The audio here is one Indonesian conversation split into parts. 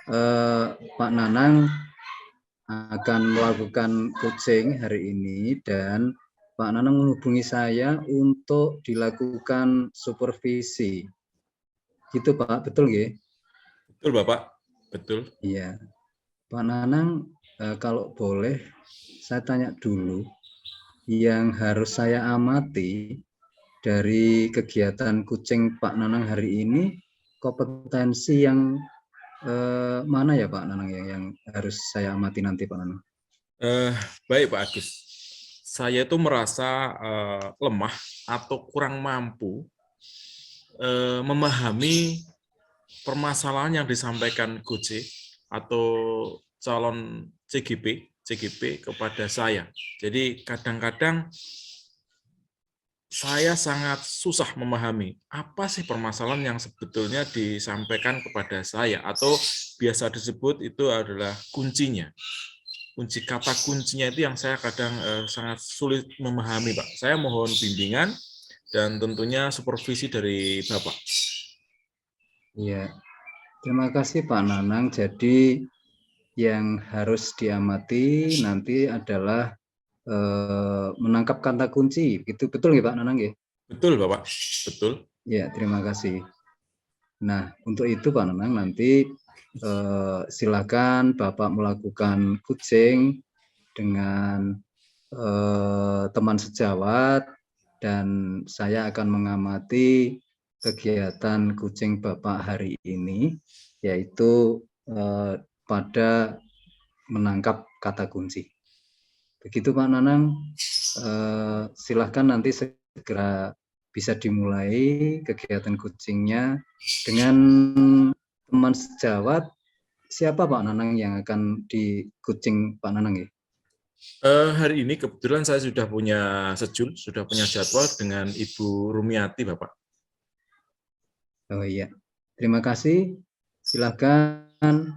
Pak Nanang akan melakukan coaching hari ini dan Pak Nanang menghubungi saya untuk dilakukan supervisi. Gitu Pak, betul nggih? Betul Bapak, betul. Iya. Pak Nanang, kalau boleh saya tanya dulu, yang harus saya amati dari kegiatan kucing Pak Nanang hari ini, kompetensi yang mana ya Pak Nanang yang harus saya amati nanti Pak Nanang? Baik Pak Agus, saya itu merasa lemah atau kurang mampu memahami permasalahan yang disampaikan Gojek atau calon CGP kepada saya. Jadi kadang-kadang saya sangat susah memahami apa sih permasalahan yang sebetulnya disampaikan kepada saya atau biasa disebut itu adalah kuncinya. Kunci kata kuncinya itu yang saya kadang sangat sulit memahami, Pak. Saya mohon bimbingan dan tentunya supervisi dari Bapak. Iya, terima kasih Pak Nanang. Jadi yang harus diamati nanti adalah menangkap kata kunci. Itu betul nggih Pak Nanang nggih? Betul, Bapak. Betul. Ya, terima kasih. Nah, untuk itu Pak Nanang nanti silakan Bapak melakukan coaching dengan teman sejawat dan saya akan mengamati kegiatan kucing Bapak hari ini, yaitu pada menangkap kata kunci. Begitu Pak Nanang, silahkan nanti segera bisa dimulai kegiatan kucingnya dengan teman sejawat. Siapa Pak Nanang yang akan di kucing Pak Nanang ya? Hari ini kebetulan saya sudah punya sudah punya jadwal dengan Ibu Rumiati, Bapak. Oh iya, terima kasih. Silakan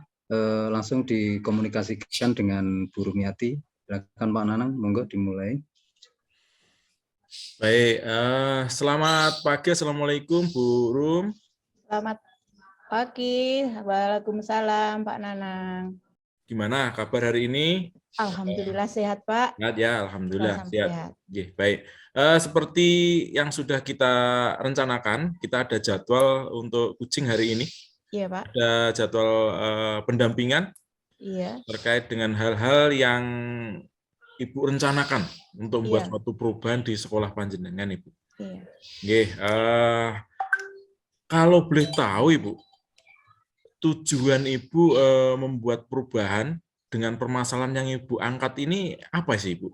langsung dikomunikasikan dengan Bu Rumiati. Silakan Pak Nanang, monggo dimulai. Baik, selamat pagi, Assalamualaikum Bu Rum. Selamat pagi, Waalaikumsalam Pak Nanang. Gimana kabar hari ini? Alhamdulillah sehat Pak. Sehat ya, Alhamdulillah sehat. Baik, seperti yang sudah kita rencanakan, kita ada jadwal untuk kucing hari ini. Iya Pak. Ada jadwal pendampingan terkait dengan hal-hal yang Ibu rencanakan untuk membuat suatu perubahan di sekolah panjenengan, Ibu. Iya. Kalau boleh tahu, Ibu, tujuan Ibu membuat perubahan dengan permasalahan yang Ibu angkat ini apa sih, Ibu?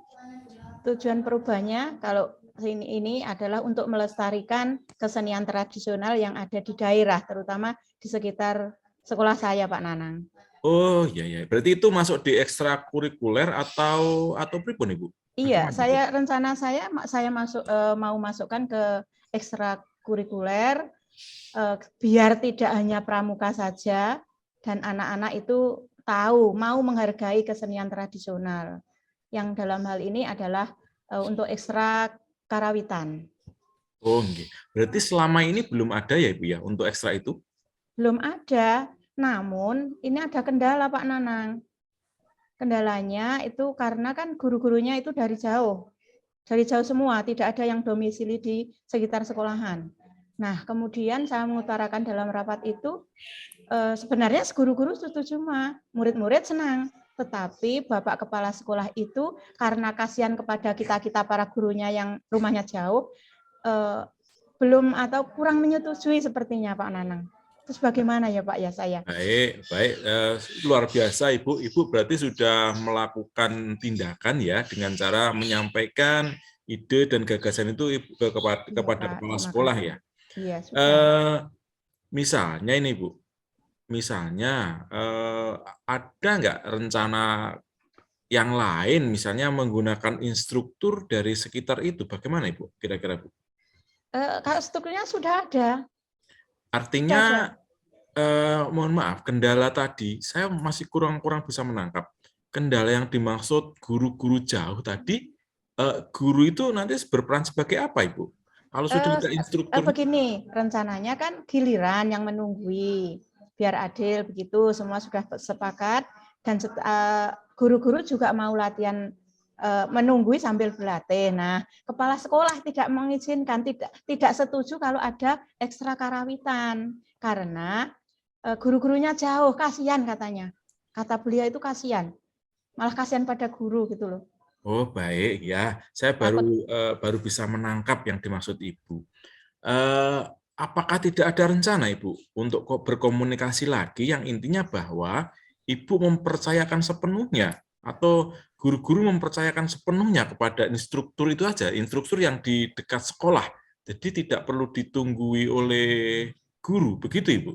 Tujuan perubahannya kalau ini adalah untuk melestarikan kesenian tradisional yang ada di daerah, terutama di sekitar sekolah saya, Pak Nanang. Oh iya, berarti itu masuk di ekstrakurikuler atau pripun, Ibu? Iya, rencana saya mau masukkan ke ekstrakurikuler biar tidak hanya pramuka saja dan anak-anak itu tahu mau menghargai kesenian tradisional. Yang dalam hal ini adalah untuk ekstra karawitan. Oh, berarti selama ini belum ada ya, Ibu ya, untuk ekstra itu? Belum ada. Namun ini ada kendala Pak Nanang. Kendalanya itu karena kan guru-gurunya itu dari jauh semua, tidak ada yang domisili di sekitar sekolahan. Nah, kemudian saya mengutarakan dalam rapat itu, sebenarnya guru-guru setuju, murid-murid senang. Tetapi Bapak Kepala Sekolah itu karena kasihan kepada kita para gurunya yang rumahnya jauh, belum atau kurang menyetujui sepertinya Pak Nanang. Terus bagaimana ya Pak ya saya? Baik, luar biasa Ibu. Ibu berarti sudah melakukan tindakan ya dengan cara menyampaikan ide dan gagasan itu kepada kepala sekolah ya. Iya, sudah. Misalnya ini Bu, ada nggak rencana yang lain, misalnya menggunakan instruktur dari sekitar itu, bagaimana Ibu? Kira-kira Bu? Kalau strukturnya sudah ada. Artinya, mohon maaf, kendala tadi saya masih kurang bisa menangkap. Kendala yang dimaksud guru-guru jauh tadi, guru itu nanti berperan sebagai apa, Ibu? Kalau sudah ada instruktur. Begini, rencananya kan giliran yang menunggui. biar adil begitu, semua sudah sepakat dan guru-guru juga mau latihan menunggui sambil berlatih. Nah, kepala sekolah tidak mengizinkan, tidak setuju kalau ada ekstra karawitan karena guru-gurunya jauh, kasihan katanya. Kata beliau itu kasihan, malah kasihan pada guru gitu loh. Oh, baik ya. Saya baru bisa menangkap yang dimaksud Ibu. Apakah tidak ada rencana Ibu untuk berkomunikasi lagi yang intinya bahwa Ibu mempercayakan sepenuhnya atau guru-guru mempercayakan sepenuhnya kepada instruktur itu aja, instruktur yang di dekat sekolah. Jadi tidak perlu ditunggui oleh guru, begitu Ibu?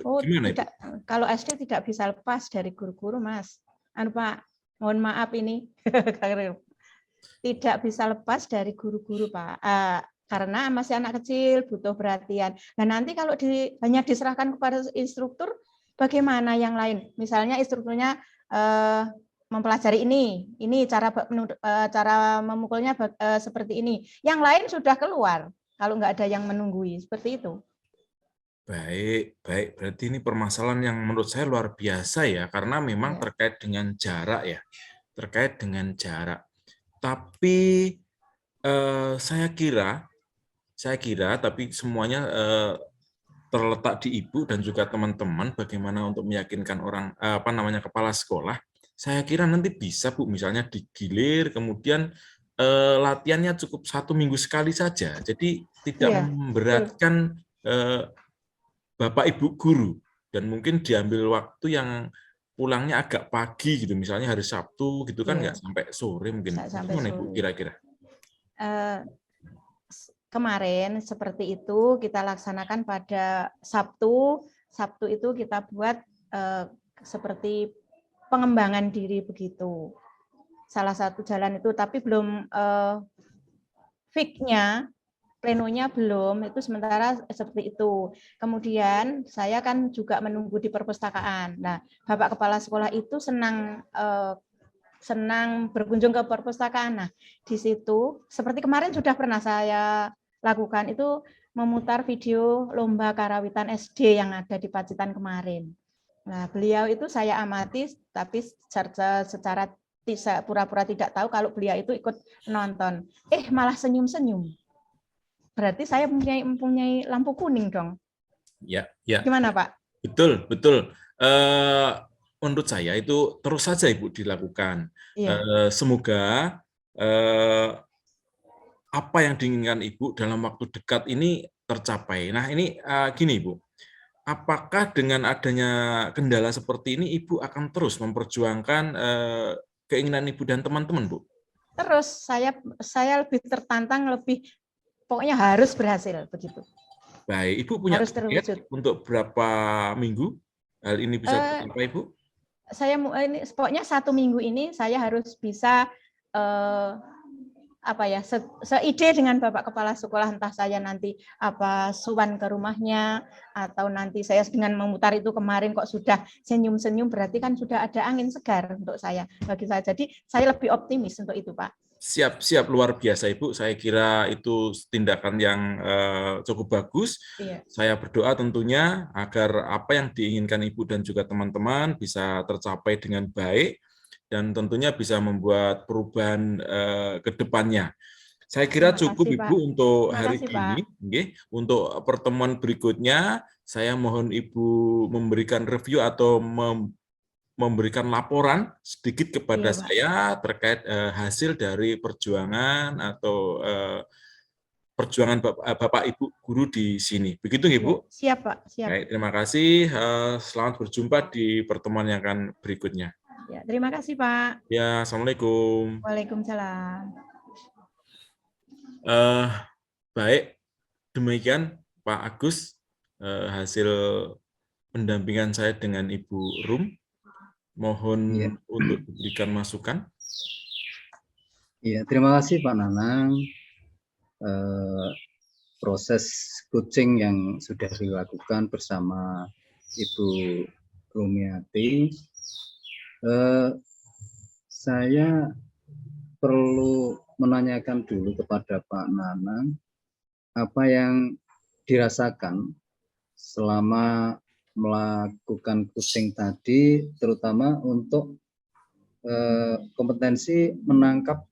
Oh, Gimana Ibu? tidak. Kalau SD tidak bisa lepas dari guru-guru, Mas. Pak, mohon maaf ini. Tidak bisa lepas dari guru-guru, Pak. Karena masih anak kecil, butuh perhatian. Nah, nanti kalau hanya diserahkan kepada instruktur, bagaimana yang lain? Misalnya instrukturnya mempelajari ini cara memukulnya seperti ini. Yang lain sudah keluar, kalau nggak ada yang menunggui, seperti itu. Baik, baik. Berarti ini permasalahan yang menurut saya luar biasa ya, karena memang terkait dengan jarak ya, terkait dengan jarak. Tapi saya kira, tapi semuanya terletak di Ibu dan juga teman-teman bagaimana untuk meyakinkan kepala sekolah. Saya kira nanti bisa Bu, misalnya digilir, kemudian latihannya cukup 1 minggu sekali saja. Jadi tidak memberatkan Bapak Ibu guru dan mungkin diambil waktu yang pulangnya agak pagi gitu, misalnya hari Sabtu gitu kan, nggak sampai sore mungkin. Gimana Ibu kira-kira? Kemarin seperti itu kita laksanakan pada Sabtu. Sabtu itu kita buat seperti pengembangan diri begitu. Salah satu jalan itu, tapi belum fix-nya, plenonya belum, itu sementara seperti itu. Kemudian saya kan juga menunggu di perpustakaan. Nah, Bapak Kepala Sekolah itu senang berkunjung ke perpustakaan. Nah, di situ seperti kemarin sudah pernah saya lakukan itu memutar video lomba karawitan SD yang ada di Pacitan kemarin. Nah, beliau itu saya amati, tapi secara pura-pura tidak tahu kalau beliau itu ikut nonton. Malah senyum-senyum. Berarti saya mempunyai lampu kuning dong. Ya. Gimana Pak? Betul. Menurut saya itu terus saja Ibu dilakukan. Semoga apa yang diinginkan Ibu dalam waktu dekat ini tercapai. Nah ini gini Ibu, apakah dengan adanya kendala seperti ini Ibu akan terus memperjuangkan keinginan Ibu dan teman-teman Bu? Terus saya lebih tertantang, pokoknya harus berhasil begitu. Baik, Ibu punya target untuk berapa minggu hal ini bisa tercapai Ibu? Pokoknya 1 minggu ini saya harus bisa seide dengan Bapak Kepala Sekolah, entah saya nanti suwan ke rumahnya atau nanti saya dengan memutar itu kemarin kok sudah senyum-senyum, berarti kan sudah ada angin segar untuk saya, bagi saya. Jadi saya lebih optimis untuk itu, Pak. Siap, luar biasa Ibu. Saya kira itu tindakan yang cukup bagus. Iya. Saya berdoa tentunya agar apa yang diinginkan Ibu dan juga teman-teman bisa tercapai dengan baik dan tentunya bisa membuat perubahan ke depannya. Saya kira cukup Ibu untuk hari ini. Untuk pertemuan berikutnya, saya mohon Ibu memberikan review atau memberikan laporan sedikit kepada saya terkait hasil dari perjuangan atau perjuangan Bapak Ibu guru di sini. Begitu Ibu? Siap Pak. Siap. Baik, terima kasih. Selamat berjumpa di pertemuan yang akan berikutnya. Ya, terima kasih Pak. Ya, Assalamualaikum. Waalaikumsalam. Baik, demikian Pak Agus hasil pendampingan saya dengan Ibu Rum. Mohon untuk diberikan masukan. Iya, terima kasih Pak Nanang. Proses coaching yang sudah dilakukan bersama Ibu Rumiati, saya perlu menanyakan dulu kepada Pak Nanang apa yang dirasakan selama melakukan kucing tadi, terutama untuk kompetensi menangkap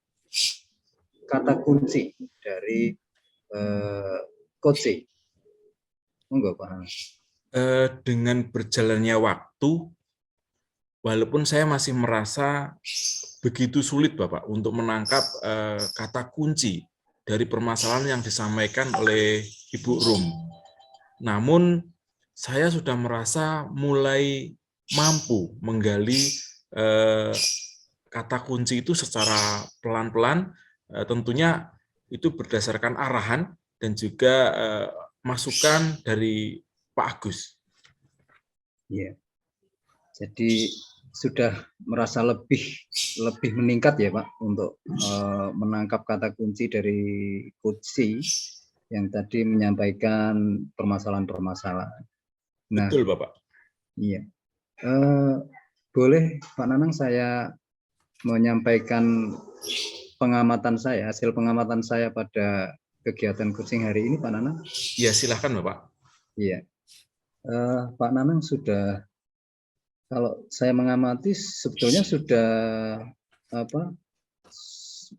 kata kunci dari coaching. Enggak, Pak. Dengan berjalannya waktu, walaupun saya masih merasa begitu sulit, Bapak, untuk menangkap kata kunci dari permasalahan yang disampaikan oleh Ibu Rum. Namun, saya sudah merasa mulai mampu menggali kata kunci itu secara pelan-pelan, tentunya itu berdasarkan arahan dan juga masukan dari Pak Agus. Iya. Jadi sudah merasa lebih meningkat ya Pak untuk menangkap kata kunci dari kunci yang tadi menyampaikan permasalahan-permasalahan. Nah, betul Bapak. Iya. Boleh Pak Nanang saya menyampaikan pengamatan saya, hasil pengamatan saya pada kegiatan coaching hari ini, Pak Nanang? Iya, silahkan Bapak. Iya. Pak Nanang sudah, kalau saya mengamati sebetulnya sudah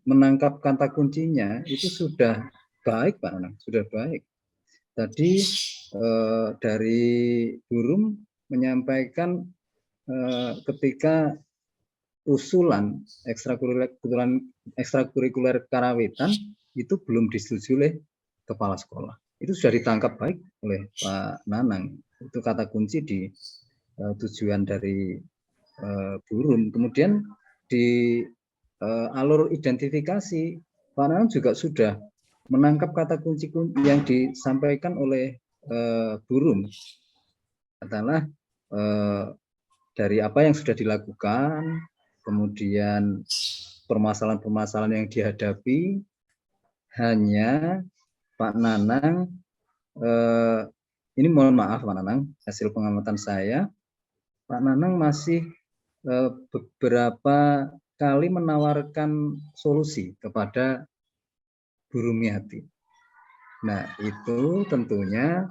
menangkap kata kuncinya itu sudah baik, Pak Nanang, sudah baik. Tadi dari Burung menyampaikan ketika usulan ekstrakurikuler karawitan itu belum disetujui oleh kepala sekolah. Itu sudah ditangkap baik oleh Pak Nanang. Itu kata kunci di tujuan dari Burung. Kemudian di alur identifikasi, Pak Nanang juga sudah menangkap kata kunci yang disampaikan oleh Burung. Adalah dari apa yang sudah dilakukan, kemudian permasalahan-permasalahan yang dihadapi, hanya Pak Nanang, ini mohon maaf Pak Nanang, hasil pengamatan saya, Pak Nanang masih beberapa kali menawarkan solusi kepada Bu Rumiati. Nah, itu tentunya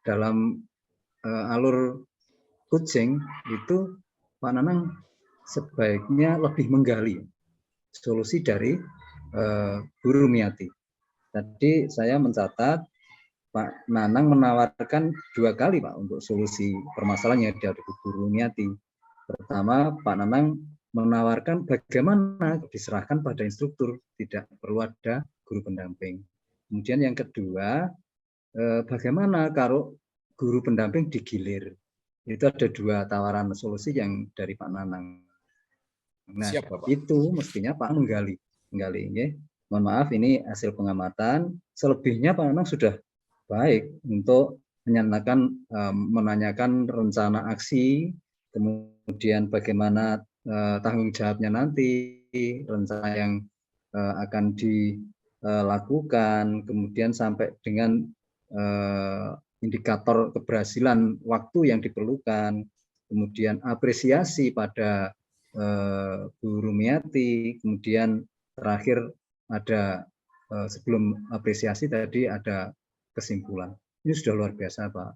dalam alur coaching itu Pak Nanang sebaiknya lebih menggali solusi dari Bu Rumiati. Tadi saya mencatat Pak Nanang menawarkan 2 kali Pak untuk solusi permasalahan yang dihadapi Bu Rumiati. Pertama, Pak Nanang menawarkan bagaimana diserahkan pada instruktur, tidak perlu ada guru pendamping. Kemudian yang kedua, bagaimana kalau guru pendamping digilir. Itu ada 2 tawaran solusi yang dari Pak Nanang. Nah, Siap, Bapak. itu mestinya Pak menggali. Ya. Mohon maaf, ini hasil pengamatan. Selebihnya Pak Nanang sudah baik untuk menanyakan rencana aksi, kemudian bagaimana tanggung jawabnya nanti, rencana yang akan dilakukan, kemudian sampai dengan indikator keberhasilan waktu yang diperlukan, kemudian apresiasi pada Bu Rumiati, kemudian terakhir ada sebelum apresiasi tadi ada kesimpulan. Ini sudah luar biasa Pak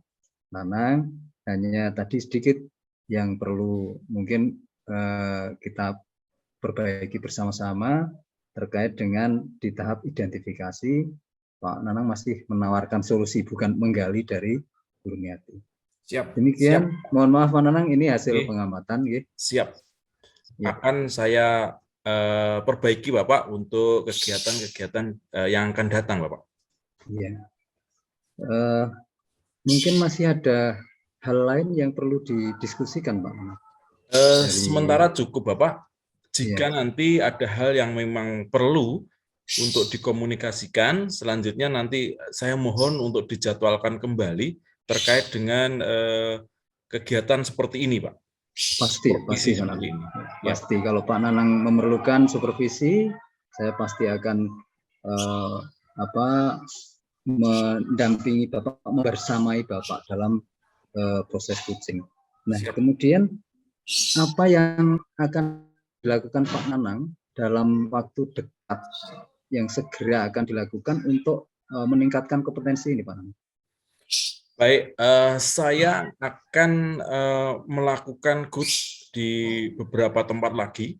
Nanang, hanya tadi sedikit yang perlu mungkin kita perbaiki bersama-sama terkait dengan di tahap identifikasi. Pak Nanang masih menawarkan solusi, bukan menggali dari Bu Rumiati. Siap. Demikian, Siap. Mohon maaf Pak Nanang, ini hasil pengamatan. Siap. Akan saya perbaiki Bapak untuk kegiatan-kegiatan yang akan datang Bapak. Iya. Mungkin masih ada hal lain yang perlu didiskusikan Pak. Sementara cukup Bapak. Jika nanti ada hal yang memang perlu untuk dikomunikasikan, selanjutnya nanti saya mohon untuk dijadwalkan kembali terkait dengan kegiatan seperti ini, Pak. Pasti seperti ini. Pasti ya. Kalau Pak Nanang memerlukan supervisi, saya pasti akan mendampingi Bapak, membersamai Bapak dalam proses coaching. Nah, siap. Kemudian apa yang akan dilakukan Pak Nanang dalam waktu dekat yang segera akan dilakukan untuk meningkatkan kompetensi ini, Pak Nanang? Baik, saya akan melakukan coach di beberapa tempat lagi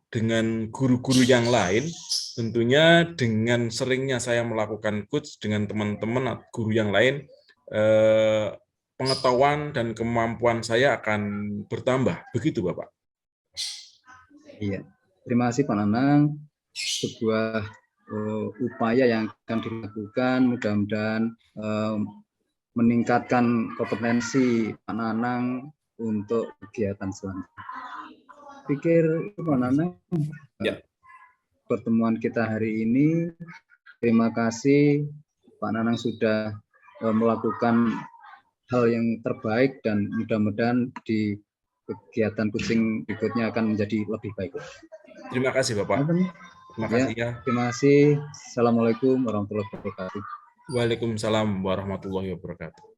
dengan guru-guru yang lain. Tentunya dengan seringnya saya melakukan coach dengan teman-teman guru yang lain, pengetahuan dan kemampuan saya akan bertambah. Begitu, Bapak? Iya. Terima kasih Pak Nanang. Sebuah upaya yang akan dilakukan, mudah-mudahan meningkatkan kompetensi Pak Nanang untuk kegiatan selanjutnya. Pikir Pak Nanang, Ya. pertemuan kita hari ini, terima kasih Pak Nanang sudah melakukan hal yang terbaik dan mudah-mudahan di kegiatan coaching berikutnya akan menjadi lebih baik. Terima kasih Bapak. Terima kasih ya. Terima kasih. Assalamualaikum warahmatullahi wabarakatuh. Waalaikumsalam warahmatullahi wabarakatuh.